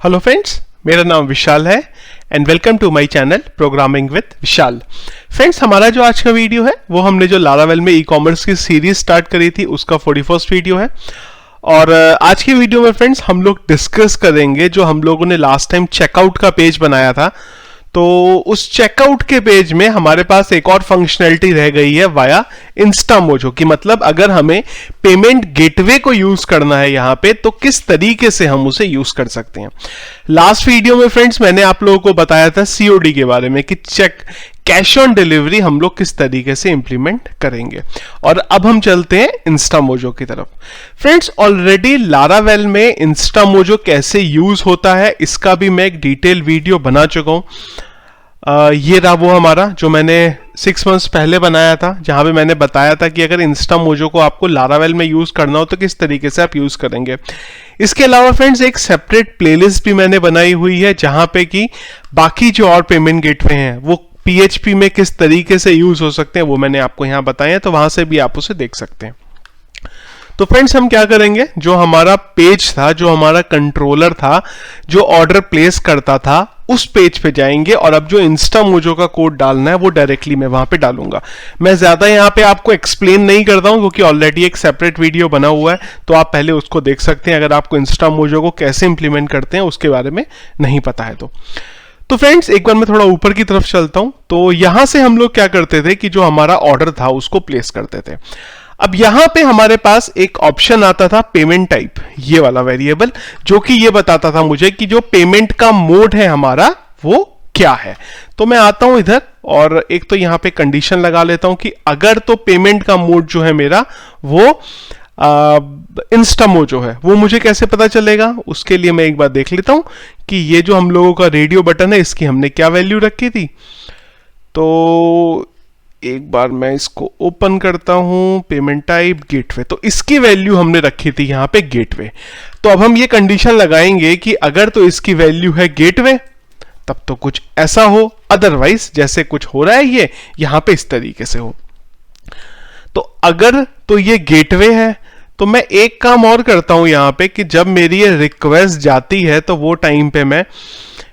Hello friends, मेरा नाम विशाल है and welcome to my channel programming with Vishal. Friends, हमारा जो आज का वीडियो है वो हमने जो लारावेल में ई कॉमर्स की सीरीज स्टार्ट करी थी उसका 41st वीडियो है। और आज की वीडियो में फ्रेंड्स हम लोग डिस्कस करेंगे जो हम लोगों ने लास्ट टाइम चेकआउट का पेज बनाया था। तो उस चेकआउट के पेज में हमारे पास एक और फंक्शनैलिटी रह गई है वाया इंस्टामोजो की, मतलब अगर हमें पेमेंट गेटवे को यूज करना है यहाँ पे तो किस तरीके से हम उसे यूज कर सकते हैं। लास्ट वीडियो में फ्रेंड्स मैंने आप लोगों को बताया था सीओडी के बारे में कि कैश ऑन डिलीवरी हम लोग किस तरीके से इंप्लीमेंट करेंगे। और अब हम चलते हैं इंस्टामोजो की तरफ। फ्रेंड्स, ऑलरेडी लारावेल में इंस्टामोजो कैसे यूज होता है इसका भी मैं एक डिटेल वीडियो बना चुका हूं। ये रहा वो हमारा जो मैंने 6 मंथ्स पहले बनाया था, जहां पे मैंने बताया था कि अगर इंस्टामोजो को आपको लारावेल में यूज करना हो तो किस तरीके से आप यूज करेंगे। इसके अलावा फ्रेंड्स एक सेपरेट प्लेलिस्ट भी मैंने बनाई हुई है जहां पे कि बाकी जो और पेमेंट गेटवे हैं वो PHP में किस तरीके से यूज हो सकते हैं वो मैंने आपको यहां बताया है, तो वहां से भी आप उसे देख सकते हैं। तो फ्रेंड्स हम क्या करेंगे, जो हमारा पेज था, जो हमारा कंट्रोलर था, जो ऑर्डर प्लेस करता था, उस पेज पे जाएंगे और अब जो इंस्टामोजो का कोड डालना है वो डायरेक्टली मैं वहां पे डालूंगा। मैं ज्यादा यहां पे आपको एक्सप्लेन नहीं करता हूं क्योंकि ऑलरेडी एक सेपरेट वीडियो बना हुआ है, तो आप पहले उसको देख सकते हैं अगर आपको इंस्टामोजो को कैसे इंप्लीमेंट करते हैं उसके बारे में नहीं पता है तो फ्रेंड्स एक बार मैं थोड़ा ऊपर की तरफ चलता हूं। तो यहां से हम लोग क्या करते थे कि जो हमारा ऑर्डर था उसको प्लेस करते थे। अब यहां पे हमारे पास एक ऑप्शन आता था पेमेंट टाइप, ये वाला वेरिएबल, जो कि ये बताता था मुझे कि जो पेमेंट का मोड है हमारा वो क्या है। तो मैं आता हूं इधर और एक तो यहां पे कंडीशन लगा लेता हूं कि अगर तो पेमेंट का मोड जो है मेरा वो इंस्टामोजो है, वो मुझे कैसे पता चलेगा। उसके लिए मैं एक बार देख लेता हूं कि ये जो हम लोगों का रेडियो बटन है इसकी हमने क्या वैल्यू रखी थी। तो एक बार मैं इसको ओपन करता हूं, पेमेंट टाइप गेटवे, तो इसकी वैल्यू हमने रखी थी यहां पे गेटवे। तो अब हम ये कंडीशन लगाएंगे कि अगर तो इसकी वैल्यू है गेटवे तब तो कुछ ऐसा हो, अदरवाइज जैसे कुछ हो रहा है ये यहां पे इस तरीके से हो। तो अगर तो ये गेटवे है तो मैं एक काम और करता हूं यहां पे कि जब मेरी ये रिक्वेस्ट जाती है तो वो टाइम पे मैं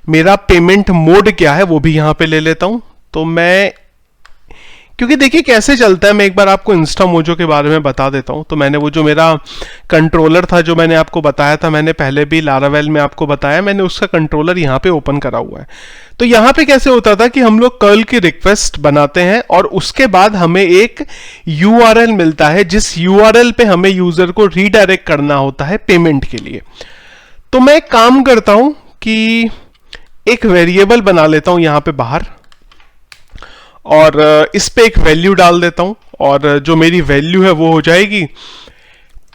मेरा पेमेंट मोड क्या है वो भी यहां पे ले लेता हूं। तो मैं, क्योंकि देखिए कैसे चलता है, मैं एक बार आपको इंस्टामोजो के बारे में बता देता हूं। तो मैंने वो जो मेरा कंट्रोलर था जो मैंने आपको बताया था, मैंने पहले भी लारावेल में आपको बताया, मैंने उसका कंट्रोलर यहां पे ओपन करा हुआ है। तो यहां पे कैसे होता था कि हम लोग कर्ल की रिक्वेस्ट बनाते हैं और उसके बाद हमें एक URL मिलता है, जिस URL पे हमें यूजर को रीडायरेक्ट करना होता है पेमेंट के लिए। तो मैं एक काम करता हूं कि एक वेरिएबल बना लेता हूं यहां पे बाहर और इस पे एक वैल्यू डाल देता हूं और जो मेरी वैल्यू है वो हो जाएगी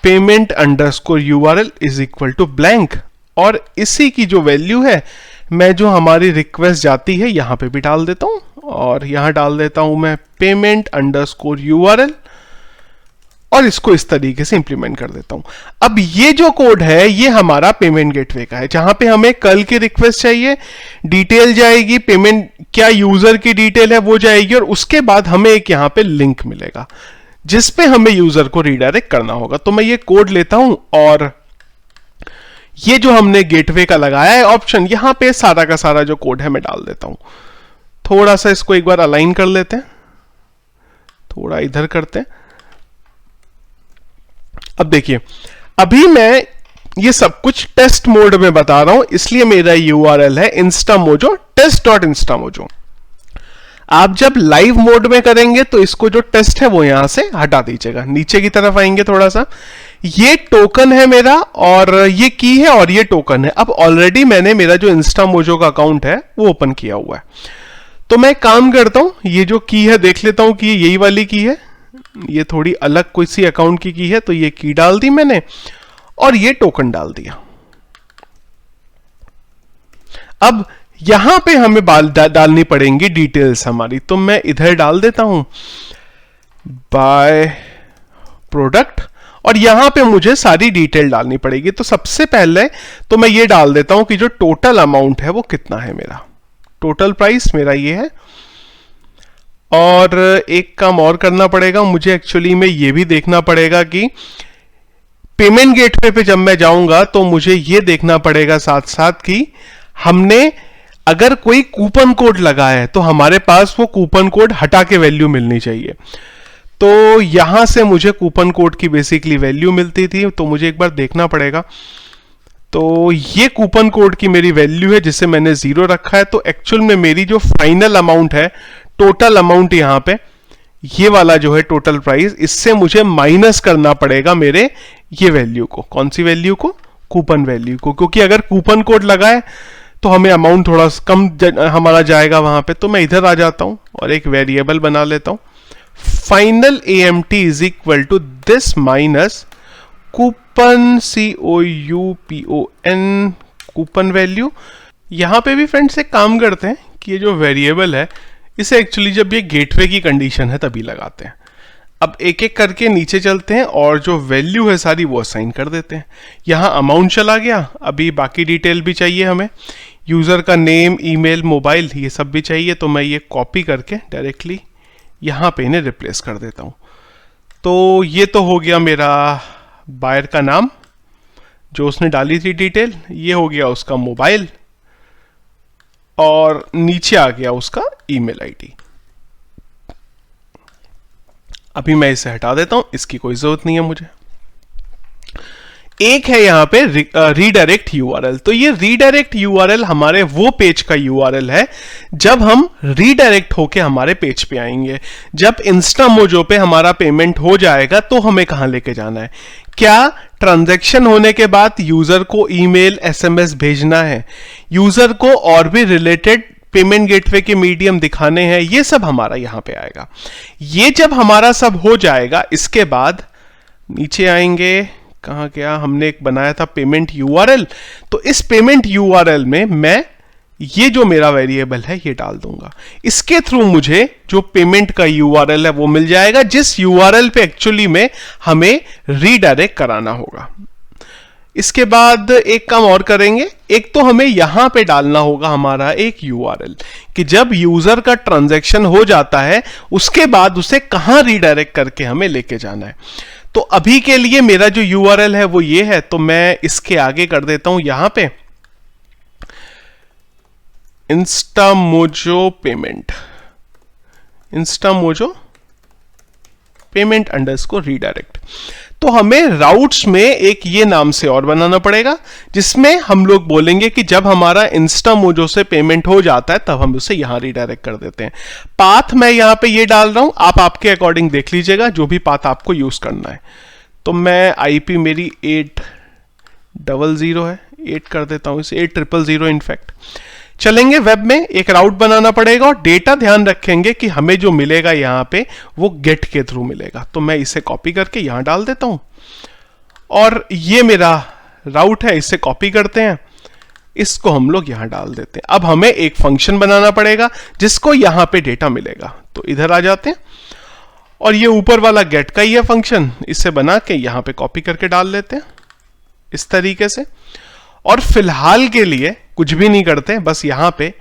payment underscore URL is equal to blank. और इसी की जो वैल्यू है मैं जो हमारी रिक्वेस्ट जाती है यहां पे भी डाल देता हूं और यहां डाल देता हूं मैं पेमेंट अंडरस्कोर URL और इसको इस तरीके से इंप्लीमेंट कर देता हूं। अब ये जो कोड है ये हमारा पेमेंट गेटवे का है, जहां पे हमें कल की रिक्वेस्ट चाहिए, डिटेल जाएगी, पेमेंट क्या यूजर की डिटेल है वो जाएगी और उसके बाद हमें एक यहां पे लिंक मिलेगा जिस पे हमें यूजर को रीडायरेक्ट करना होगा। तो मैं ये कोड लेता हूं और ये जो हमने गेटवे का लगाया है ऑप्शन, यहां पे सारा का सारा जो कोड है मैं डाल देता हूं। थोड़ा सा इसको एक बार अलाइन कर लेते हैं, थोड़ा इधर करते हैं। अब देखिए, अभी मैं ये सब कुछ टेस्ट मोड में बता रहा हूं, इसलिए मेरा URL है instamojo test.instamojo। आप जब लाइव मोड में करेंगे तो इसको जो टेस्ट है वो यहां से हटा दीजिएगा, नीचे की तरफ आएंगे थोड़ा सा। ये टोकन है मेरा और ये की है और ये टोकन है। अब ऑलरेडी मैंने मेरा जो इंस्टामोजो का अकाउंट है वो ओपन किया हुआ है। तो मैं काम करता हूं, ये जो की है देख लेता हूं कि यही वाली की है, ये थोड़ी अलग कोई सी अकाउंट की है, तो ये की डाल दी मैंने और ये टोकन डाल दिया। अब यहां पे हमें डालनी पड़ेंगी डिटेल्स हमारी, तो मैं इधर डाल देता हूं बाय प्रोडक्ट और यहां पे मुझे सारी डिटेल डालनी पड़ेगी। तो सबसे पहले तो मैं ये डाल देता हूं कि जो टोटल अमाउंट है वो कितना है, मेरा टोटल प्राइस मेरा ये है। और एक काम और करना पड़ेगा मुझे, एक्चुअली में ये भी देखना पड़ेगा कि पेमेंट गेटवे पे जब मैं जाऊंगा तो मुझे ये देखना पड़ेगा साथ साथ कि हमने अगर कोई कूपन कोड लगा है तो हमारे पास वो कूपन कोड हटा के वैल्यू मिलनी चाहिए। तो यहां से मुझे कूपन कोड की बेसिकली वैल्यू मिलती थी, तो मुझे एक बार देखना पड़ेगा। तो ये कूपन कोड की मेरी वैल्यू है जिसे मैंने 0 रखा है। तो एक्चुअल में मेरी जो फाइनल अमाउंट है, टोटल अमाउंट यहां पे ये वाला जो है टोटल प्राइस, इससे मुझे माइनस करना पड़ेगा मेरे ये वैल्यू को। कौन सी वैल्यू को? कूपन वैल्यू को, क्योंकि अगर कूपन कोड लगा है तो हमें अमाउंट थोड़ा कम हमारा जाएगा वहां पे। तो मैं इधर आ जाता हूं और एक वेरिएबल बना लेता हूं, final AMT is equal to this minus coupon COUPON coupon value. यहां पे भी फ्रेंड्स एक काम करते हैं कि ये जो वेरिएबल है इसे एक्चुअली जब ये गेटवे की कंडीशन है तभी लगाते हैं। अब एक एक करके नीचे चलते हैं और जो वैल्यू है सारी वो असाइन कर देते हैं। यहाँ अमाउंट चला गया, अभी बाकी डिटेल भी चाहिए हमें, यूज़र का नेम, ईमेल, मोबाइल, ये सब भी चाहिए। तो मैं ये कॉपी करके डायरेक्टली यहाँ पे इन्हें रिप्लेस कर देता हूँ। तो ये तो हो गया मेरा बायर का नाम जो उसने डाली थी डिटेल, ये हो गया उसका मोबाइल और नीचे आ गया उसका ईमेल आईडी। अभी मैं इसे हटा देता हूं, इसकी कोई जरूरत नहीं है मुझे। एक है यहां पे रीडायरेक्ट यूआरएल। तो ये रीडायरेक्ट यूआरएल हमारे वो पेज का यूआरएल है जब हम रीडायरेक्ट होके हमारे पेज पे आएंगे। जब इंस्टामोजो पे हमारा पेमेंट हो जाएगा तो हमें कहां लेके जाना है? क्या ट्रांजैक्शन होने के बाद यूजर को ईमेल, एसएमएस भेजना है, यूजर को और भी रिलेटेड पेमेंट गेटवे के मीडियम दिखाने हैं, ये सब हमारा यहां पे आएगा। ये जब हमारा सब हो जाएगा, इसके बाद नीचे आएंगे, कहां गया, हमने एक बनाया था पेमेंट यूआरएल। तो इस पेमेंट यूआरएल में मैं ये जो मेरा वेरिएबल है ये डाल दूंगा। इसके थ्रू मुझे जो पेमेंट का यूआरएल है वो मिल जाएगा, जिस यूआरएल पे एक्चुअली में हमें रीडायरेक्ट कराना होगा। इसके बाद एक काम और करेंगे, एक तो हमें यहां पे डालना होगा हमारा एक यूआरएल कि जब यूजर का ट्रांजैक्शन हो जाता है उसके बाद उसे कहां रीडायरेक्ट करके हमें लेके जाना है। तो अभी के लिए मेरा जो यूआरएल है वो ये है, तो मैं इसके आगे कर देता हूं यहां पे इंस्टामोजो पेमेंट अंडरस्कोर रीडायरेक्ट। तो हमें राउट्स में एक ये नाम से और बनाना पड़ेगा जिसमें हम लोग बोलेंगे कि जब हमारा इंस्टामोजो से पेमेंट हो जाता है तब हम उसे यहां रीडायरेक्ट कर देते हैं। पाथ मैं यहां पे ये डाल रहा हूं, आप आपके अकॉर्डिंग देख लीजिएगा जो भी पाथ आपको यूज करना है। तो मैं आईपी मेरी 800 है, 8 कर देता हूं इसे, 8000 इनफैक्ट। चलेंगे वेब में, एक राउट बनाना पड़ेगा और डेटा ध्यान रखेंगे कि हमें जो मिलेगा यहां पे वो गेट के थ्रू मिलेगा। तो मैं इसे कॉपी करके यहां डाल देता हूं और ये मेरा राउट है, इसे कॉपी करते हैं, इसको हम लोग यहां डाल देते हैं। अब हमें एक फंक्शन बनाना पड़ेगा जिसको यहां पे डेटा मिलेगा। तो इधर आ जाते हैं और ये ऊपर वाला गेट का ही है फंक्शन, इसे बना के यहां पे कॉपी करके डाल लेते हैं इस तरीके से। और फिलहाल के लिए कुछ भी नहीं करते, बस यहां पे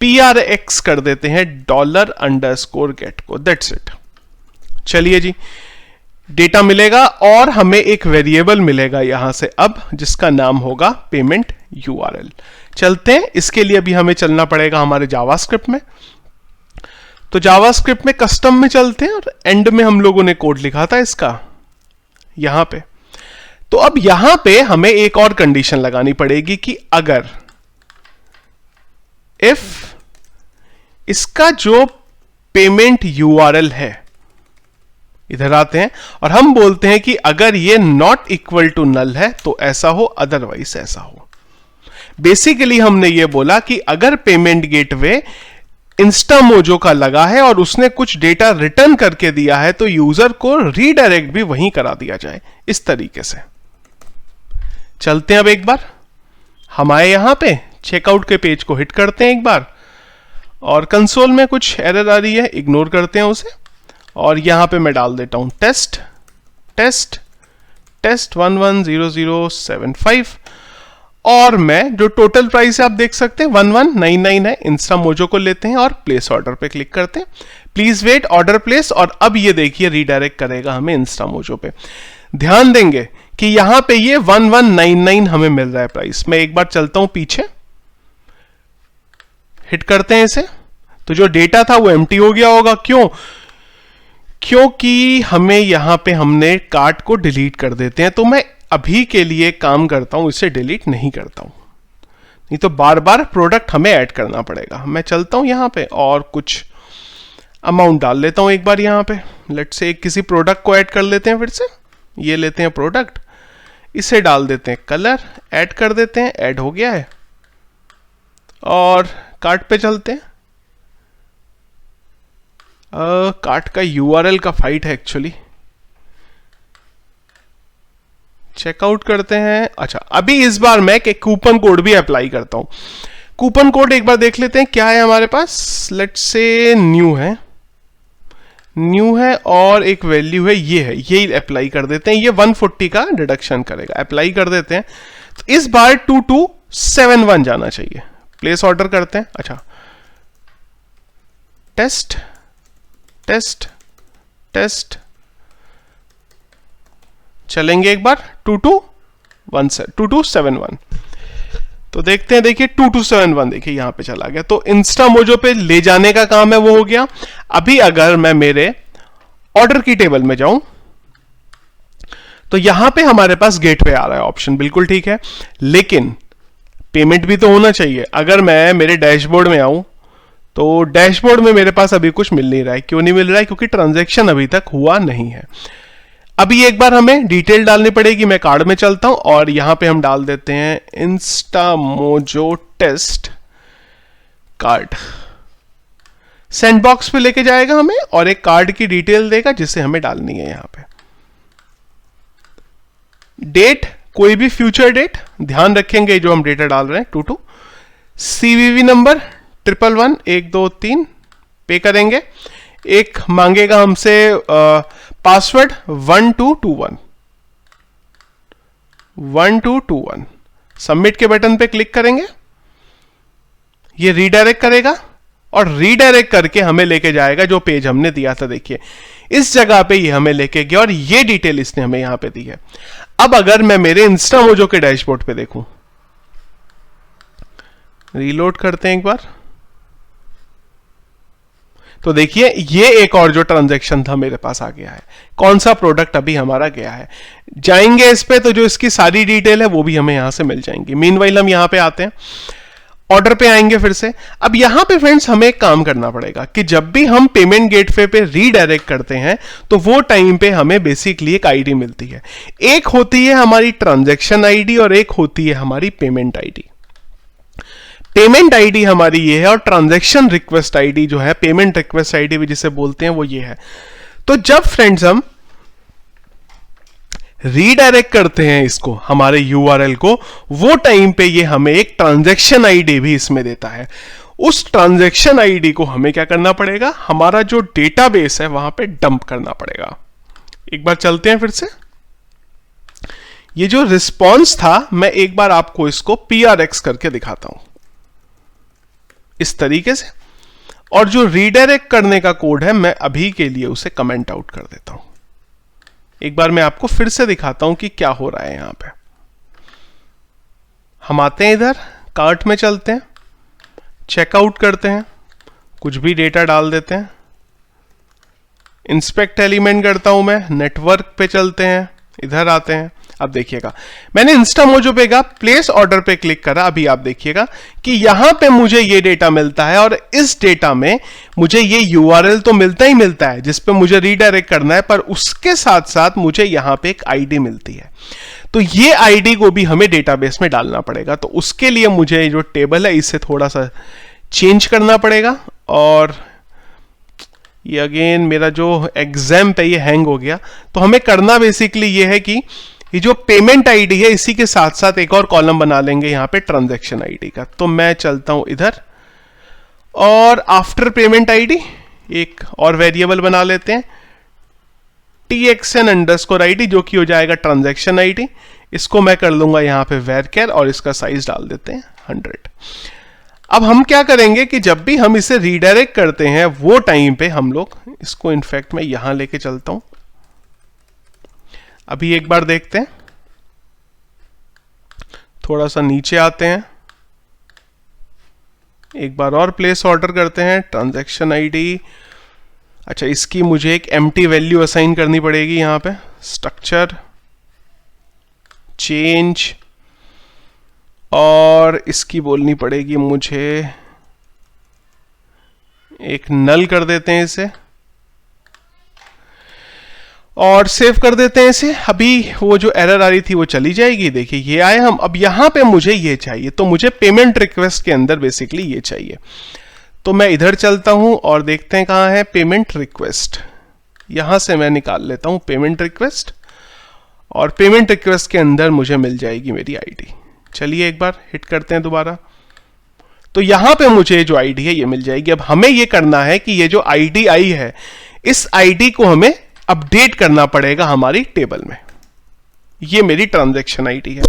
PRX कर देते हैं $_get को, दैट्स इट। चलिए जी, डेटा मिलेगा और हमें एक वेरिएबल मिलेगा यहां से अब जिसका नाम होगा पेमेंट URL। चलते हैं, इसके लिए अभी हमें चलना पड़ेगा हमारे जावास्क्रिप्ट में। तो जावास्क्रिप्ट में कस्टम में चलते हैं और एंड में हम लोगों ने कोड लिखा था इसका यहां पे। तो अब यहां पे हमें एक और कंडीशन लगानी पड़ेगी कि अगर इफ इसका जो पेमेंट यूआरएल है, इधर आते हैं और हम बोलते हैं कि अगर ये नॉट इक्वल टू नल है तो ऐसा हो, अदरवाइज ऐसा हो। बेसिकली हमने ये बोला कि अगर पेमेंट गेटवे इंस्टामोजो का लगा है और उसने कुछ डेटा रिटर्न करके दिया है तो यूजर को रीडायरेक्ट भी वहीं करा दिया जाए, इस तरीके से। चलते हैं अब एक बार, हम आए यहां पे चेकआउट के पेज को हिट करते हैं एक बार और कंसोल में कुछ एरर आ रही है, इग्नोर करते हैं उसे और यहां पे मैं डाल देता हूं टेस्ट 110075 और मैं जो टोटल प्राइस है आप देख सकते हैं 1199 है। इंस्टामोजो को लेते हैं और प्लेस ऑर्डर पे क्लिक करते हैं, प्लीज वेट, ऑर्डर प्लेस। और अब ये देखिए रीडायरेक्ट करेगा हमें इंस्टामोजो पे। ध्यान देंगे कि यहां पे ये 1199 हमें मिल रहा है प्राइस। मैं एक बार चलता हूं पीछे, हिट करते हैं इसे, तो जो डेटा था वो एम्प्टी हो गया होगा। क्यों? क्योंकि हमें यहां पे हमने कार्ट को डिलीट कर देते हैं। तो मैं अभी के लिए काम करता हूं, इसे डिलीट नहीं करता हूं, नहीं तो बार बार प्रोडक्ट हमें ऐड करना पड़ेगा। मैं चलता हूं यहां पे और कुछ अमाउंट डाल लेता हूं एक बार यहां पे। लेट्स से किसी प्रोडक्ट को ऐड कर लेते हैं फिर से। ये लेते हैं प्रोडक्ट, इसे डाल देते हैं कलर, ऐड कर देते हैं, ऐड हो गया है। और कार्ट पे चलते हैं। कार्ट का यूआरएल का फाइट है एक्चुअली, चेकआउट करते हैं। अच्छा, अभी इस बार मैं एक कूपन कोड भी अप्लाई करता हूं। कूपन कोड एक बार देख लेते हैं क्या है हमारे पास। लेट्स से न्यू है और एक वैल्यू है, ये है, यही अप्लाई कर देते हैं। ये 140 का डिडक्शन करेगा, अप्लाई कर देते हैं। तो इस बार 2271 जाना चाहिए। प्लेस ऑर्डर करते हैं। अच्छा, टेस्ट टेस्ट टेस्ट, चलेंगे एक बार 2271। तो देखते हैं, देखिए 2271 देखिए यहां पे चला गया। तो इंस्टा मोजो पे ले जाने का काम है वो हो गया। अभी अगर मैं मेरे ऑर्डर की टेबल में जाऊं तो यहां पे हमारे पास गेटवे आ रहा है ऑप्शन, बिल्कुल ठीक है, लेकिन पेमेंट भी तो होना चाहिए। अगर मैं मेरे डैशबोर्ड में आऊं तो डैशबोर्ड में मेरे पास अभी कुछ मिल नहीं रहा है। क्यों नहीं मिल रहा है? क्योंकि ट्रांजैक्शन अभी तक हुआ नहीं है। अभी एक बार हमें डिटेल डालनी पड़ेगी। मैं कार्ड में चलता हूं और यहां पे हम डाल देते हैं इंस्टा मोजो टेस्ट कार्ड। सेंडबॉक्स पे लेके जाएगा हमें और एक कार्ड की डिटेल देगा जिसे हमें डालनी है। यहां पे डेट, कोई भी फ्यूचर डेट ध्यान रखेंगे जो हम डेटा डाल रहे हैं। 22 सीवीवी नंबर 111 123 पे करेंगे। एक मांगेगा हमसे पासवर्ड 1221 सबमिट के बटन पे क्लिक करेंगे। ये रीडायरेक्ट करेगा और रीडायरेक्ट करके हमें लेके जाएगा जो पेज हमने दिया था। देखिए इस जगह पे ये हमें लेके गया और ये डिटेल इसने हमें यहां पे दी है। अब अगर मैं मेरे इंस्टा मोजो के डैशबोर्ड पे देखूं, रीलोड करते हैं एक बार, तो देखिए ये एक और जो ट्रांजैक्शन था मेरे पास आ गया है। कौन सा प्रोडक्ट अभी हमारा गया है, जाएंगे इस पे तो जो इसकी सारी डिटेल है वो भी हमें यहां से मिल जाएंगी। मीनवाइल हम यहां पे आते हैं, ऑर्डर पे आएंगे फिर से। अब यहां पे फ्रेंड्स हमें एक काम करना पड़ेगा कि जब भी हम पेमेंट गेटवे पे रीडायरेक्ट करते हैं तो वो टाइम पे हमें बेसिकली एक आईडी मिलती है। एक होती है हमारी ट्रांजैक्शन आईडी और एक होती है हमारी पेमेंट आईडी। पेमेंट आईडी हमारी ये है और ट्रांजैक्शन रिक्वेस्ट आईडी जो है, पेमेंट रिक्वेस्ट आईडी भी जिसे बोलते हैं, वो ये है। तो जब फ्रेंड्स हम रीडायरेक्ट करते हैं इसको, हमारे यूआरएल को, वो टाइम पे ये हमें एक ट्रांजैक्शन आईडी भी इसमें देता है। उस ट्रांजैक्शन आईडी को हमें क्या करना पड़ेगा, हमारा जो डेटाबेस है वहां पे डंप करना पड़ेगा। एक बार चलते हैं फिर से। ये जो रिस्पॉन्स था, मैं एक बार आपको इसको PRX करके दिखाता हूं इस तरीके से, और जो रीडायरेक्ट करने का कोड है मैं अभी के लिए उसे कमेंट आउट कर देता हूं। एक बार मैं आपको फिर से दिखाता हूं कि क्या हो रहा है यहां पे। हम आते हैं इधर, कार्ट में चलते हैं, चेकआउट करते हैं, कुछ भी डेटा डाल देते हैं, इंस्पेक्ट एलिमेंट करता हूं मैं, नेटवर्क पे चलते हैं, इधर आते हैं। अब देखिएगा मैंने इंस्टा मोजो पे का प्लेस ऑर्डर पे क्लिक करा। अभी आप देखिएगा कि यहां पे मुझे ये डेटा मिलता है और इस डेटा में मुझे ये यूआरएल तो मिलता ही मिलता है जिस पे मुझे रीडायरेक्ट करना है, पर उसके साथ साथ मुझे यहां पे एक आईडी मिलती है। तो ये आईडी को भी हमें डेटाबेस में डालना पड़ेगा। तो उसके लिए मुझे जो टेबल है इसे थोड़ा सा चेंज करना पड़ेगा। और ये अगेन मेरा जो एग्जाम पे ये हैंग हो गया। तो हमें करना बेसिकली ये है कि ये जो पेमेंट आईडी है इसी के साथ साथ एक और कॉलम बना लेंगे यहां पे ट्रांजैक्शन आईडी का। तो मैं चलता हूं इधर और आफ्टर पेमेंट आईडी एक और वेरिएबल बना लेते हैं, TXN_ID, जो कि हो जाएगा ट्रांजैक्शन आईडी। इसको मैं कर लूंगा यहां पे varchar और इसका साइज डाल देते हैं 100। अब हम क्या करेंगे कि जब भी हम इसे रीडायरेक्ट करते हैं वो टाइम पे हम लोग इसको, इनफैक्ट मैं यहां लेके चलता हूं। अभी एक बार देखते हैं, थोड़ा सा नीचे आते हैं, एक बार और प्लेस ऑर्डर करते हैं ट्रांजैक्शन आईडी। अच्छा, इसकी मुझे एक एम्प्टी वैल्यू असाइन करनी पड़ेगी यहाँ पे, स्ट्रक्चर चेंज, और इसकी बोलनी पड़ेगी मुझे, एक नल कर देते हैं इसे और सेव कर देते हैं इसे। अभी वो जो एरर आ रही थी वो चली जाएगी। देखिए ये आए हम। अब यहां पे मुझे ये चाहिए, तो मुझे पेमेंट रिक्वेस्ट के अंदर बेसिकली ये चाहिए। तो मैं इधर चलता हूं और देखते हैं कहां है पेमेंट रिक्वेस्ट। यहां से मैं निकाल लेता हूं पेमेंट रिक्वेस्ट, और पेमेंट रिक्वेस्ट के अंदर मुझे मिल जाएगी मेरी आईडी। चलिए एक बार हिट करते हैं दोबारा, तो यहां पे मुझे जो आईडी है ये मिल जाएगी। अब हमें ये करना है कि ये जो आईडी आई है, इस आईडी को हमें अपडेट करना पड़ेगा हमारी टेबल में। ये मेरी ट्रांजैक्शन आईडी है।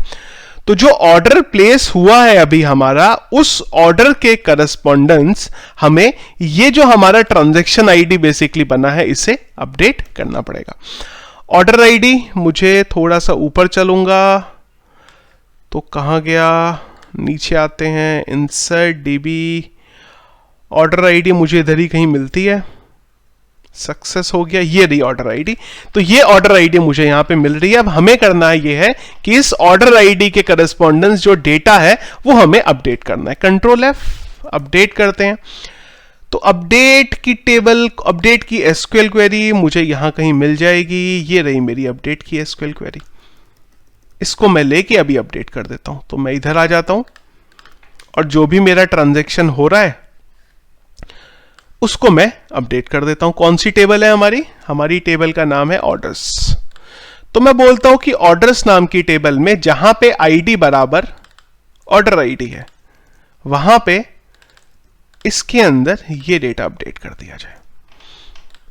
तो जो ऑर्डर प्लेस हुआ है अभी हमारा, उस ऑर्डर के करस्पॉन्डेंस हमें ये जो हमारा ट्रांजैक्शन आईडी बेसिकली बना है, इसे अपडेट करना पड़ेगा। ऑर्डर आईडी, मुझे थोड़ा सा ऊपर चलूंगा तो कहां गया, नीचे आते हैं, इंसर्ट डीबी, ऑर्डर आईडी मुझे इधर ही कहीं मिलती है, सक्सेस हो गया, ये रही ऑर्डर आईडी। तो ये ऑर्डर आईडी मुझे यहां पे मिल रही है। अब हमें करना है ये है कि इस ऑर्डर आईडी के करस्पॉन्डेंस जो डेटा है वो हमें अपडेट करना है। कंट्रोल एफ, अपडेट करते हैं। तो अपडेट की टेबल, अपडेट की एसक्यूएल क्वेरी मुझे यहां कहीं मिल जाएगी। ये रही मेरी अपडेट की एसक्यूएल क्वेरी। इसको मैं लेके अभी अपडेट कर देता हूं। तो मैं इधर आ जाता हूं और जो भी मेरा ट्रांजैक्शन हो रहा है उसको मैं अपडेट कर देता हूं। कौन सी टेबल है हमारी? हमारी टेबल का नाम है ऑर्डर्स। तो मैं बोलता हूं कि ऑर्डर्स नाम की टेबल में जहां पे आईडी बराबर ऑर्डर आईडी है, वहां पे इसके अंदर ये डेटा अपडेट कर दिया जाए।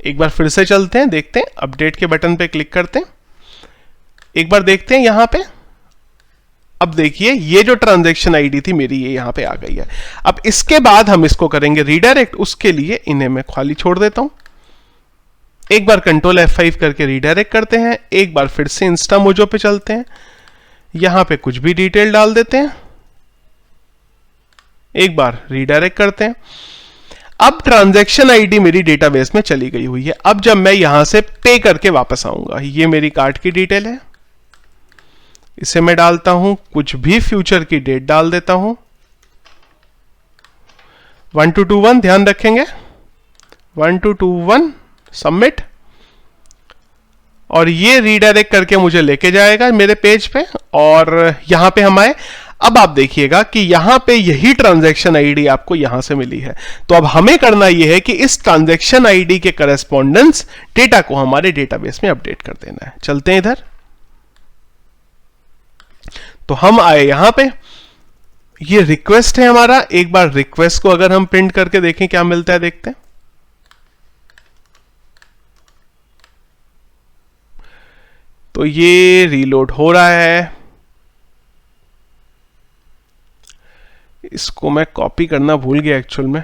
एक बार फिर से चलते हैं, देखते हैं, अपडेट के बटन पे क्लिक करते हैं, एक बार देखते हैं यहां पे। अब देखिए ये जो ट्रांजैक्शन आईडी थी मेरी, ये यहां पे आ गई है। अब इसके बाद हम इसको करेंगे रीडायरेक्ट। उसके लिए इन्हें मैं खाली छोड़ देता हूं। एक बार कंट्रोल F5 करके रीडायरेक्ट करते हैं। एक बार फिर से इंस्टामोजो पे चलते हैं, यहां पे कुछ भी डिटेल डाल देते हैं, एक बार रीडायरेक्ट करते हैं। अब ट्रांजैक्शन आईडी मेरी डेटाबेस में चली गई हुई है। अब जब मैं यहां से पे करके वापस आऊंगा, ये मेरी कार्ड की डिटेल है, इसे मैं डालता हूं, कुछ भी फ्यूचर की डेट डाल देता हूं, 1221, ध्यान रखेंगे 1221, सबमिट, और ये रीडायरेक्ट करके मुझे लेके जाएगा मेरे पेज पे। और यहां पे हम आए। अब आप देखिएगा कि यहां पे यही ट्रांजैक्शन आईडी आपको यहां से मिली है। तो अब हमें करना यह है कि इस ट्रांजैक्शन आईडी के करस्पॉन्डेंस डेटा को हमारे डेटाबेस में अपडेट कर देना है। चलते हैं इधर, तो हम आए यहां पे, ये रिक्वेस्ट है हमारा। एक बार रिक्वेस्ट को अगर हम प्रिंट करके देखें क्या मिलता है, देखते हैं। तो ये रीलोड हो रहा है। इसको मैं कॉपी करना भूल गया एक्चुअल में।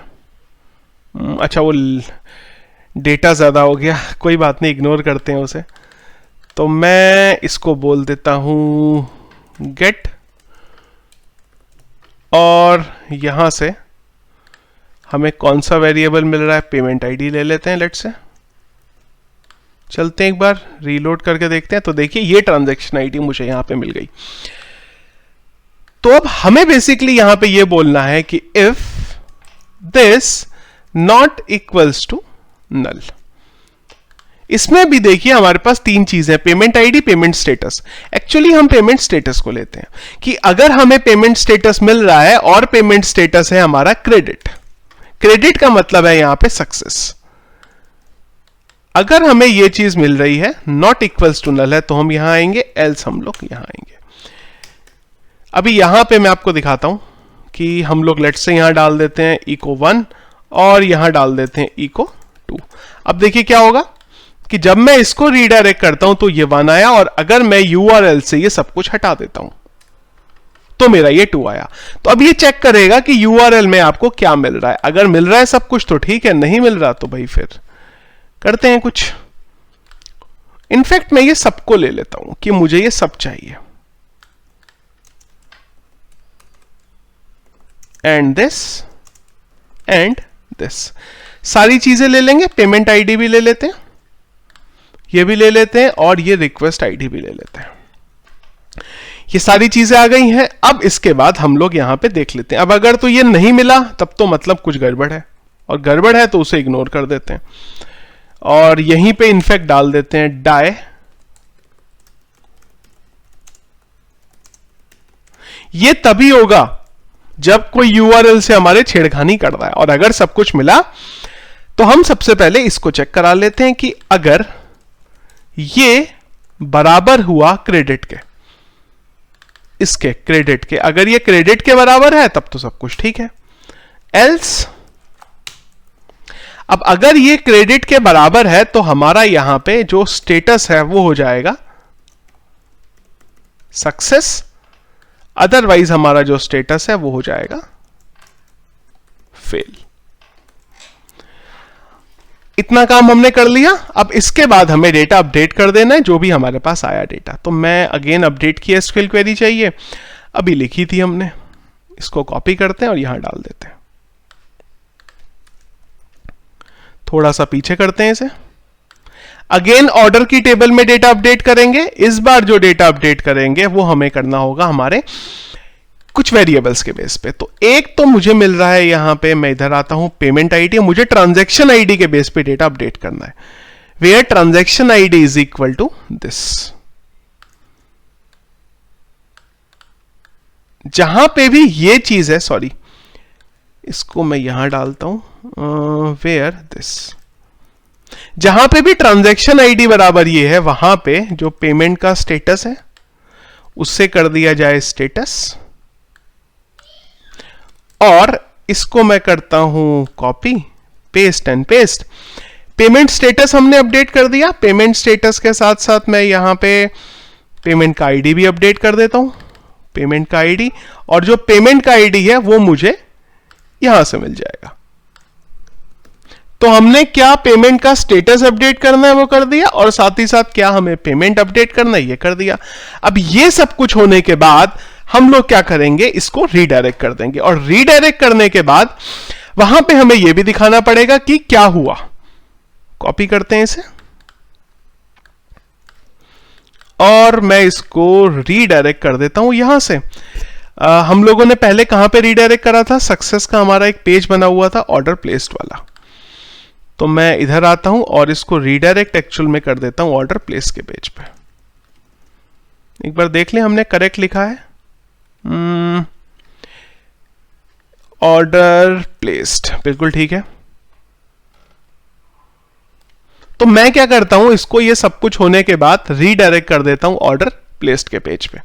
अच्छा, वो डेटा ज्यादा हो गया, कोई बात नहीं, इग्नोर करते हैं उसे। तो मैं इसको बोल देता हूं गेट, और यहां से हमें कौन सा वेरिएबल मिल रहा है, पेमेंट आईडी ले लेते हैं लेट से। चलते हैं एक बार रीलोड करके देखते हैं। तो देखिए ये ट्रांजैक्शन आईडी मुझे यहां पे मिल गई। तो अब हमें बेसिकली यहां पे ये बोलना है कि if this not equals to null. इसमें भी देखिए हमारे पास तीन चीजें, payment ID, payment status. Actually हम पेमेंट स्टेटस को लेते हैं कि अगर हमें पेमेंट स्टेटस मिल रहा है और पेमेंट स्टेटस है हमारा क्रेडिट, क्रेडिट का मतलब है यहां पे सक्सेस। अगर हमें यह चीज मिल रही है, नॉट इक्वल्स टू नल है, तो हम यहां आएंगे, एल्स हम लोग यहां आएंगे। अभी यहां पे मैं आपको दिखाता हूं कि हम लोग लेट से यहां डाल देते हैं इको 1 और यहां डाल देते हैं इको 2। अब देखिए क्या होगा कि जब मैं इसको रीडायरेक्ट करता हूं तो ये 1 आया, और अगर मैं URL से ये सब कुछ हटा देता हूं तो मेरा ये 2 आया। तो अब ये चेक करेगा कि URL में आपको क्या मिल रहा है। अगर मिल रहा है सब कुछ तो ठीक है, नहीं मिल रहा तो भाई फिर करते हैं कुछ। इनफैक्ट मैं ये सबको ले लेता हूं कि मुझे ये सब चाहिए। एंड दिस एंड दिस, सारी चीजें ले लेंगे। पेमेंट आईडी भी ले लेते हैं, ये भी ले लेते हैं, और ये रिक्वेस्ट आईडी भी ले लेते हैं। ये सारी चीजें आ गई हैं। अब इसके बाद हम लोग यहां पे देख लेते हैं। अब अगर तो ये नहीं मिला तब तो मतलब कुछ गड़बड़ है, और गड़बड़ है तो उसे इग्नोर कर देते हैं, और यहीं पे इनफैक्ट डाल देते हैं डाई। ये तभी होगा जब कोई यूआरएल से हमारे छेड़खानी कर रहा है। और अगर सब कुछ मिला तो हम सबसे पहले इसको चेक करा लेते हैं कि अगर ये बराबर हुआ क्रेडिट के, इसके क्रेडिट के, अगर ये क्रेडिट के बराबर है तब तो सब कुछ ठीक है। एल्स, अब अगर ये क्रेडिट के बराबर है तो हमारा यहां पे जो स्टेटस है वो हो जाएगा सक्सेस, अदरवाइज हमारा जो स्टेटस है वो हो जाएगा फेल। इतना काम हमने कर लिया। अब इसके बाद हमें डेटा अपडेट कर देना है, जो भी हमारे पास आया डेटा। तो मैं अगेन अपडेट की एसक्यूएल क्वेरी चाहिए, अभी लिखी थी हमने, इसको कॉपी करते हैं और यहां डाल देते हैं। थोड़ा सा पीछे करते हैं इसे। अगेन ऑर्डर की टेबल में डेटा अपडेट करेंगे। इस बार जो डेटा अपडेट करेंगे वो हमें करना होगा हमारे कुछ वेरिएबल्स के बेस पे। तो एक तो मुझे मिल रहा है यहां पे, मैं इधर आता हूं, पेमेंट आईडी, मुझे ट्रांजैक्शन आईडी के बेस पे डेटा अपडेट करना है, where transaction ID is equal to this. जहां पे भी ये चीज है, सॉरी इसको मैं यहां डालता हूं, वेयर दिस, जहां पे भी ट्रांजैक्शन आईडी बराबर ये है, वहां पे जो पेमेंट का स्टेटस है उससे कर दिया जाए स्टेटस, और इसको मैं करता हूं copy, paste and paste. Payment status हमने अपडेट कर दिया। पेमेंट स्टेटस के साथ साथ मैं यहां पे पेमेंट का आईडी भी अपडेट कर देता हूं, पेमेंट का आईडी, और जो पेमेंट का आईडी है वो मुझे यहां से मिल जाएगा। तो हमने क्या पेमेंट का स्टेटस अपडेट करना है वो कर दिया, और साथ ही साथ क्या हमें पेमेंट अपडेट करना है ये कर दिया। अब ये सब कुछ होने के बाद हम लोग क्या करेंगे, इसको रीडायरेक्ट कर देंगे, और रीडायरेक्ट करने के बाद वहां पे हमें यह भी दिखाना पड़ेगा कि क्या हुआ। कॉपी करते हैं इसे, और मैं इसको रीडायरेक्ट कर देता हूं यहां से। हम लोगों ने पहले कहां पे रीडायरेक्ट करा था, सक्सेस का हमारा एक पेज बना हुआ था ऑर्डर प्लेस्ड वाला। तो मैं इधर आता हूं और इसको रीडायरेक्ट एक्चुअल में कर देता हूं ऑर्डर प्लेस के पेज पे। एक बार देख लें हमने करेक्ट लिखा है, ऑर्डर प्लेस्ड, बिल्कुल ठीक है। तो मैं क्या करता हूं, इसको ये सब कुछ होने के बाद रीडायरेक्ट कर देता हूं ऑर्डर प्लेस्ड के पेज पे।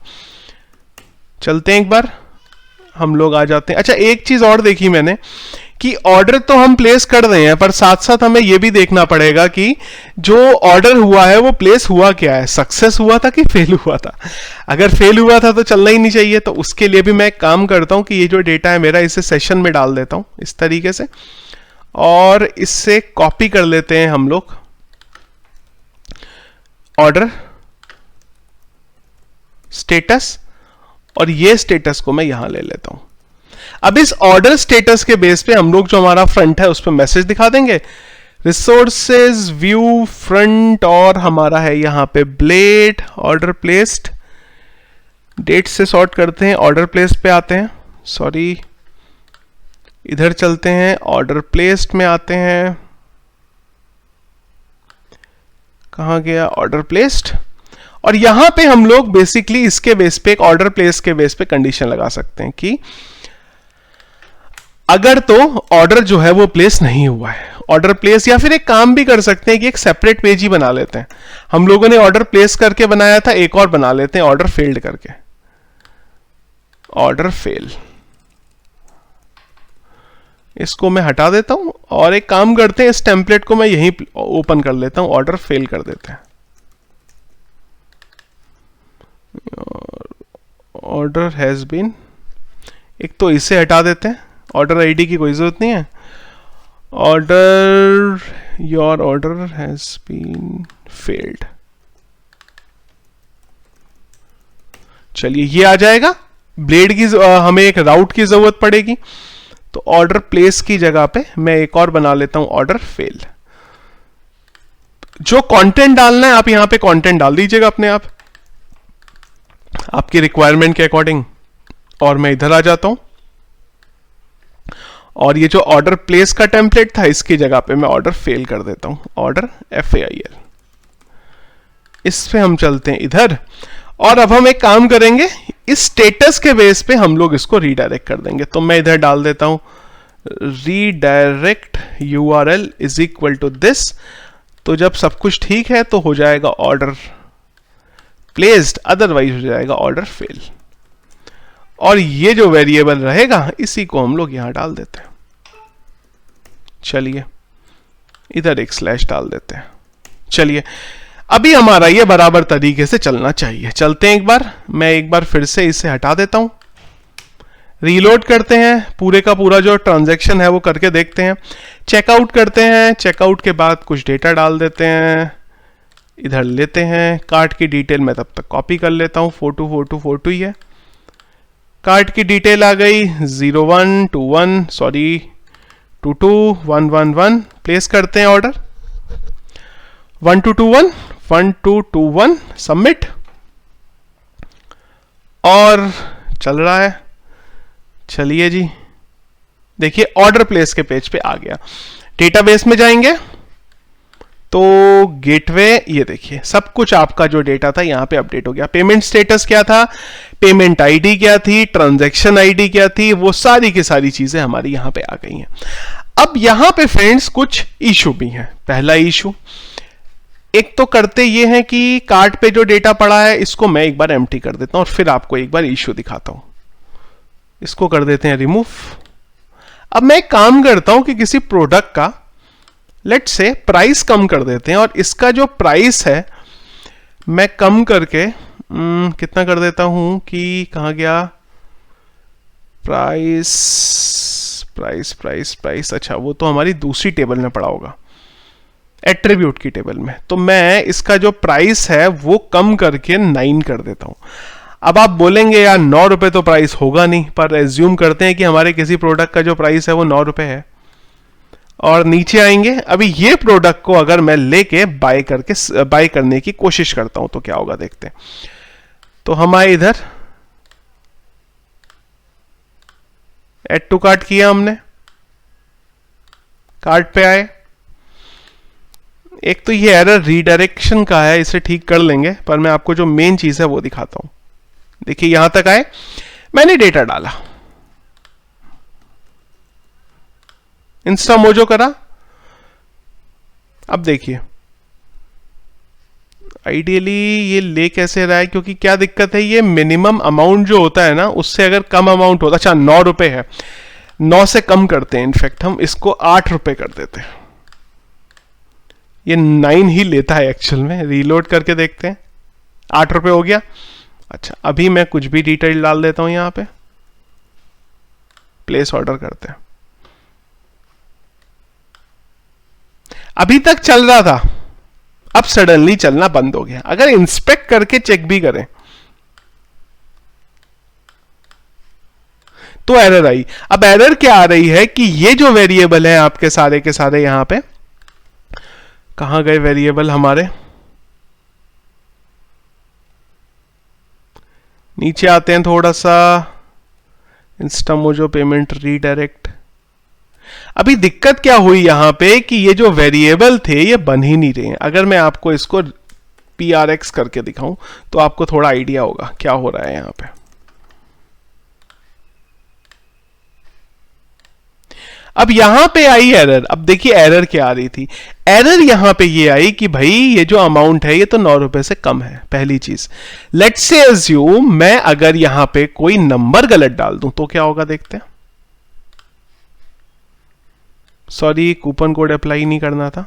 चलते हैं एक बार, हम लोग आ जाते हैं। अच्छा, एक चीज और देखी मैंने कि ऑर्डर तो हम प्लेस कर रहे हैं, पर साथ साथ हमें यह भी देखना पड़ेगा कि जो ऑर्डर हुआ है वो प्लेस हुआ क्या है, सक्सेस हुआ था कि फेल हुआ था। अगर फेल हुआ था तो चलना ही नहीं चाहिए। तो उसके लिए भी मैं एक काम करता हूं कि ये जो डेटा है मेरा, इसे सेशन में डाल देता हूं इस तरीके से, और इससे कॉपी कर लेते हैं हम लोग ऑर्डर स्टेटस, और ये स्टेटस को मैं यहां ले लेता हूं। अब इस ऑर्डर स्टेटस के बेस पे हम लोग जो हमारा फ्रंट है उस पर मैसेज दिखा देंगे, रिसोर्सेज व्यू फ्रंट, और हमारा है यहां पे ब्लेड ऑर्डर प्लेस्ड। डेट से सॉर्ट करते हैं, ऑर्डर प्लेस्ड पे आते हैं, सॉरी इधर चलते हैं, ऑर्डर प्लेस्ड में आते हैं, कहां गया ऑर्डर प्लेस्ड, और यहां पे हम लोग बेसिकली इसके बेस पे, एक ऑर्डर प्लेस के बेस पे कंडीशन लगा सकते हैं कि अगर तो ऑर्डर जो है वो प्लेस नहीं हुआ है, ऑर्डर प्लेस, या फिर एक काम भी कर सकते हैं कि एक सेपरेट पेज ही बना लेते हैं। हम लोगों ने ऑर्डर प्लेस करके बनाया था, एक और बना लेते हैं ऑर्डर फेल्ड करके, ऑर्डर फेल। इसको मैं हटा देता हूं, और एक काम करते हैं, इस टेम्पलेट को मैं यहीं ओपन कर लेता हूं, ऑर्डर फेल कर देते हैं। ऑर्डर हैज बीन, एक तो इसे हटा देते हैं, ऑर्डर आईडी की कोई जरूरत नहीं है। Order, your order has been failed, चलिए ये आ जाएगा। ब्लेड की हमें एक राउट की जरूरत पड़ेगी, तो ऑर्डर प्लेस की जगह पे मैं एक और बना लेता हूं ऑर्डर फेल। जो कंटेंट डालना है आप यहां पे कंटेंट डाल दीजिएगा अपने आप आपकी रिक्वायरमेंट के अकॉर्डिंग। और मैं इधर आ जाता हूं और ये जो ऑर्डर प्लेस का टेम्पलेट था इसकी जगह पे मैं ऑर्डर फेल कर देता हूं, ऑर्डर FAIL। इस पे हम चलते हैं इधर और अब हम एक काम करेंगे, इस स्टेटस के बेस पे हम लोग इसको रीडायरेक्ट कर देंगे। तो मैं इधर डाल देता हूं redirect URL is equal to this. तो जब सब कुछ ठीक है तो हो जाएगा ऑर्डर प्लेस्ड, अदरवाइज हो जाएगा ऑर्डर फेल। और ये जो वेरिएबल रहेगा इसी को हम लोग यहां डाल देते हैं। चलिए इधर एक स्लैश डाल देते हैं। चलिए अभी हमारा ये बराबर तरीके से चलना चाहिए। चलते हैं मैं एक बार फिर से इसे हटा देता हूं, रीलोड करते हैं, पूरे का पूरा जो ट्रांजैक्शन है वो करके देखते हैं। चेकआउट करते हैं, चेकआउट के बाद कुछ डेटा डाल देते हैं, इधर लेते हैं। कार्ट की डिटेल मैं तब तक कॉपी कर लेता हूं, 424242 ही है। कार्ट की डिटेल आ गई 0121 सॉरी 22111। प्लेस करते हैं ऑर्डर 1221 सबमिट और चल रहा है। चलिए जी देखिए ऑर्डर प्लेस के पेज पे आ गया। डेटाबेस में जाएंगे तो गेटवे, ये देखिए सब कुछ आपका जो डेटा था यहां पे अपडेट हो गया। पेमेंट स्टेटस क्या था, पेमेंट आईडी क्या थी, ट्रांजैक्शन आईडी क्या थी, वो सारी की सारी चीजें हमारी यहां पे आ गई हैं। अब यहां पे फ्रेंड्स कुछ इशू भी हैं। पहला इशू एक तो करते ये हैं कि कार्ट पे जो डेटा पड़ा है इसको मैं एक बार एम्प्टी कर देता हूं और फिर आपको एक बार इशू दिखाता हूं। इसको कर देते हैं रिमूव। अब मैं एक काम करता हूं कि किसी प्रोडक्ट का लेट से प्राइस कम कर देते हैं और इसका जो प्राइस है मैं कम करके कितना कर देता हूं कि कहां गया प्राइस प्राइस प्राइस प्राइस, अच्छा वो तो हमारी दूसरी टेबल में पड़ा होगा, एट्रीब्यूट की टेबल में। तो मैं इसका जो प्राइस है वो कम करके 9 कर देता हूं। अब आप बोलेंगे यार 9 रुपए तो प्राइस होगा नहीं, पर एज्यूम करते हैं कि हमारे किसी प्रोडक्ट का जो प्राइस है वो 9 रुपए है। और नीचे आएंगे, अभी ये प्रोडक्ट को अगर मैं लेके बाय करने की कोशिश करता हूं तो क्या होगा देखते हैं। तो हम आए इधर, ऐड टू कार्ट किया हमने, कार्ट पे आए। एक तो ये एरर रीडायरेक्शन का है, इसे ठीक कर लेंगे, पर मैं आपको जो मेन चीज है वो दिखाता हूं। देखिए यहां तक आए, मैंने डेटा डाला, इंस्टा मोजो करा। अब देखिए आइडियली ये ले कैसे रहा है, क्योंकि क्या दिक्कत है, ये मिनिमम अमाउंट जो होता है ना उससे अगर कम अमाउंट होता, अच्छा 9 रुपए है, 9 से कम करते हैं, इनफैक्ट हम इसको 8 रुपए कर देते हैं। ये 9 ही लेता है एक्चुअल में। रीलोड करके देखते हैं, 8 रुपए हो गया। अच्छा अभी मैं कुछ भी डिटेल डाल देता हूं यहां पे, प्लेस ऑर्डर करते हैं। अभी तक चल रहा था, अब सडनली चलना बंद हो गया। अगर इंस्पेक्ट करके चेक भी करें तो एरर आई। अब एरर क्या आ रही है कि ये जो वेरिएबल है आपके सारे के सारे, यहां पे कहां गए वेरिएबल हमारे, नीचे आते हैं थोड़ा सा, इंस्टामोजो पेमेंट रीडायरेक्ट। अभी दिक्कत क्या हुई यहां पे कि ये जो वेरिएबल थे ये बन ही नहीं रहे हैं। अगर मैं आपको इसको PRX करके दिखाऊं तो आपको थोड़ा आइडिया होगा क्या हो रहा है यहां पे। अब यहां पे आई एरर। अब देखिए एरर क्या आ रही थी, एरर यहां पे ये आई कि भाई ये जो अमाउंट है ये तो 9 रुपए से कम है। पहली चीज, लेट्स से अज्यूम मैं अगर यहां पे कोई नंबर गलत डाल दूं तो क्या होगा देखते हैं। सॉरी कूपन कोड अप्लाई नहीं करना था।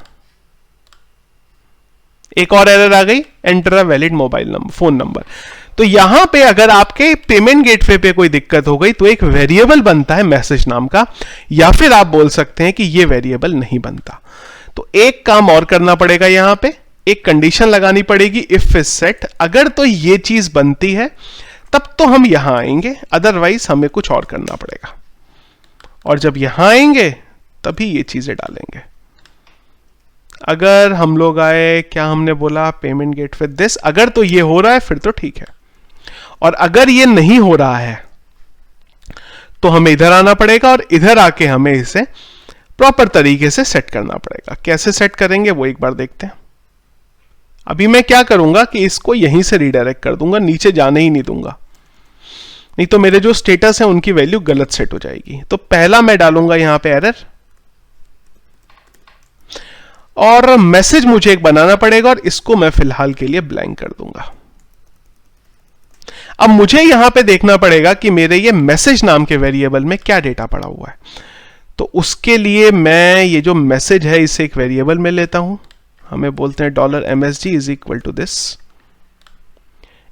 एक और एरर आ गई, enter a valid mobile number, phone number. तो यहां पे अगर आपके पेमेंट गेटवे पे कोई दिक्कत हो गई तो एक वेरिएबल बनता है मैसेज नाम का, या फिर आप बोल सकते हैं कि ये वेरिएबल नहीं बनता। तो एक काम और करना पड़ेगा, यहां पे एक कंडीशन लगानी पड़ेगी, इफ इज सेट। अगर तो ये चीज बनती है तब तो हम यहां आएंगे, अदरवाइज हमें कुछ और करना पड़ेगा। और जब यहां आएंगे तभी ये चीजें डालेंगे। अगर हम लोग आए, क्या हमने बोला, पेमेंट गेटवे दिस, अगर तो ये हो रहा है फिर तो ठीक है, और अगर ये नहीं हो रहा है तो हमें इधर आना पड़ेगा और इधर आके हमें इसे प्रॉपर तरीके से सेट करना पड़ेगा। कैसे सेट करेंगे वो एक बार देखते हैं। अभी मैं क्या करूंगा कि इसको यहीं से रीडायरेक्ट कर दूंगा, नीचे जाने ही नहीं दूंगा, नहीं तो मेरे जो स्टेटस है उनकी वैल्यू गलत सेट हो जाएगी। तो पहला मैं डालूंगा यहां पे एरर, और मैसेज मुझे एक बनाना पड़ेगा और इसको मैं फिलहाल के लिए ब्लैंक कर दूंगा। अब मुझे यहां पे देखना पड़ेगा कि मेरे ये मैसेज नाम के वेरिएबल में क्या डेटा पड़ा हुआ है। तो उसके लिए मैं ये जो मैसेज है इसे एक वेरिएबल में लेता हूं, हमें बोलते हैं $msg is equal to this,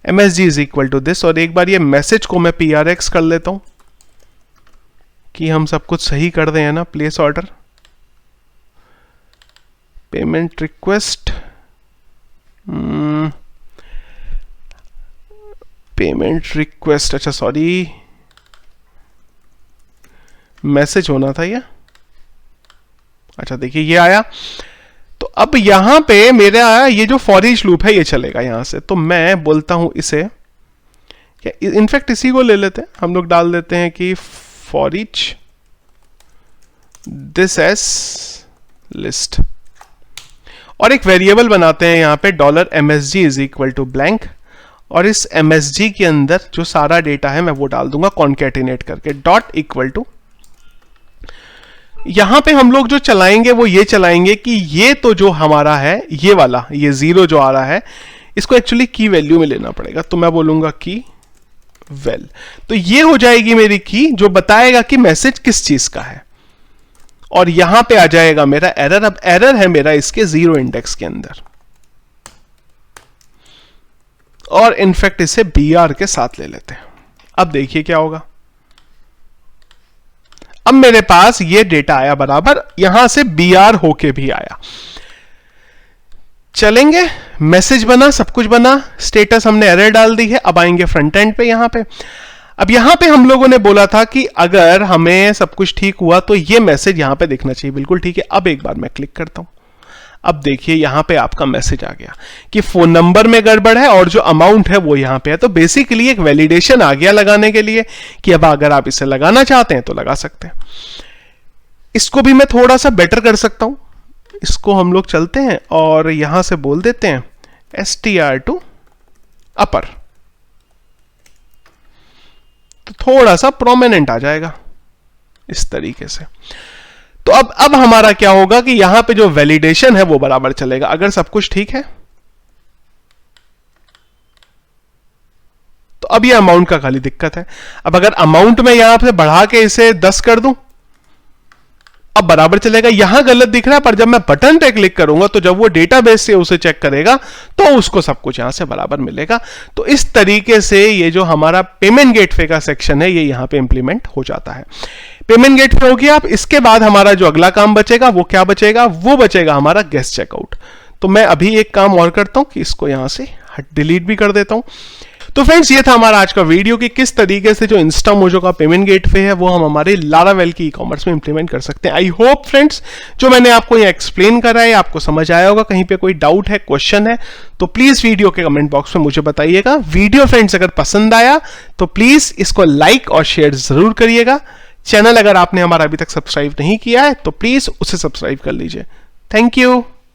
msg is equal to this, और एक बार ये मैसेज को मैं prx कर लेता हूं कि हम सब कुछ सही कर दें, है ना। Place order, payment request, payment request, अच्छा सॉरी, मैसेज होना था ये। अच्छा देखिए ये आया। तो अब यहां पे मेरा ये जो फॉर ईच लूप है ये चलेगा यहां से। तो मैं बोलता हूं इसे, इनफैक्ट इसी को ले लेते हैं हम लोग, डाल देते हैं कि for each this as list, और एक वेरिएबल बनाते हैं यहां पे $msg is equal to blank, और इस msg के अंदर जो सारा डेटा है मैं वो डाल दूंगा कॉन्केटिनेट करके, डॉट इक्वल टू। यहां पे हम लोग जो चलाएंगे वो ये चलाएंगे कि ये तो जो हमारा है ये वाला, ये 0 जो आ रहा है, इसको एक्चुअली की वैल्यू में लेना पड़ेगा। तो मैं बोलूंगा की वेल, तो ये हो जाएगी मेरी की जो बताएगा कि मैसेज किस चीज का है, और यहां पे आ जाएगा मेरा एरर। अब एरर है मेरा इसके 0 इंडेक्स के अंदर, और इनफैक्ट इसे br के साथ ले लेते हैं। अब देखिए क्या होगा, अब मेरे पास ये डेटा आया बराबर, यहां से br होके भी आया। चलेंगे, मैसेज बना, सब कुछ बना, स्टेटस हमने एरर डाल दी है। अब आएंगे फ्रंट एंड पे, यहां पे अब यहां पे हम लोगों ने बोला था कि अगर हमें सब कुछ ठीक हुआ तो ये मैसेज यहां पे दिखना चाहिए, बिल्कुल ठीक है। अब एक बार मैं क्लिक करता हूं, अब देखिए यहां पे आपका मैसेज आ गया कि फोन नंबर में गड़बड़ है और जो अमाउंट है वो यहां पे है। तो बेसिकली एक वैलिडेशन आ गया लगाने के लिए कि अब अगर आप इसे लगाना चाहते हैं तो लगा सकते हैं। इसको भी मैं थोड़ा सा बेटर कर सकता हूं, इसको हम लोग चलते हैं और यहां से बोल देते हैं str to upper, तो थोड़ा सा प्रोमिनेंट आ जाएगा इस तरीके से। तो अब हमारा क्या होगा कि यहां पे जो वैलिडेशन है वो बराबर चलेगा अगर सब कुछ ठीक है। तो अब ये अमाउंट का खाली दिक्कत है। अब अगर अमाउंट में यहां से बढ़ा के इसे 10 कर दूं, अब बराबर चलेगा। यहां गलत दिख रहा है, पर जब मैं बटन पे क्लिक करूंगा तो जब वो डेटाबेस से उसे चेक करेगा तो उसको सब कुछ यहां से बराबर मिलेगा। तो इस तरीके से ये जो हमारा पेमेंट गेटवे का सेक्शन है ये यहां पे इंप्लीमेंट हो जाता है। पेमेंट गेटवे हो गया। अब इसके बाद हमारा जो अगला काम बचेगा वो क्या बचेगा, वो बचेगा हमारा गेस्ट चेकआउट। तो मैं अभी एक काम और करता हूं कि इसको यहां से डिलीट भी कर देता हूं। तो फ्रेंड्स ये था हमारा आज का वीडियो कि किस तरीके से जो इंस्टामोजो का पेमेंट गेटवे है वो हम हमारे लारावेल की ई-कॉमर्स में इंप्लीमेंट कर सकते हैं। आई होप फ्रेंड्स जो मैंने आपको यहाँ एक्सप्लेन करा है आपको समझ आया होगा। कहीं पे कोई डाउट है, क्वेश्चन है तो प्लीज वीडियो के कमेंट बॉक्स में मुझे बताइएगा। वीडियो फ्रेंड्स अगर पसंद आया तो प्लीज इसको लाइक और शेयर जरूर करिएगा। चैनल अगर आपने हमारा अभी तक सब्सक्राइब नहीं किया है तो प्लीज उसे सब्सक्राइब कर लीजिए। Thank you.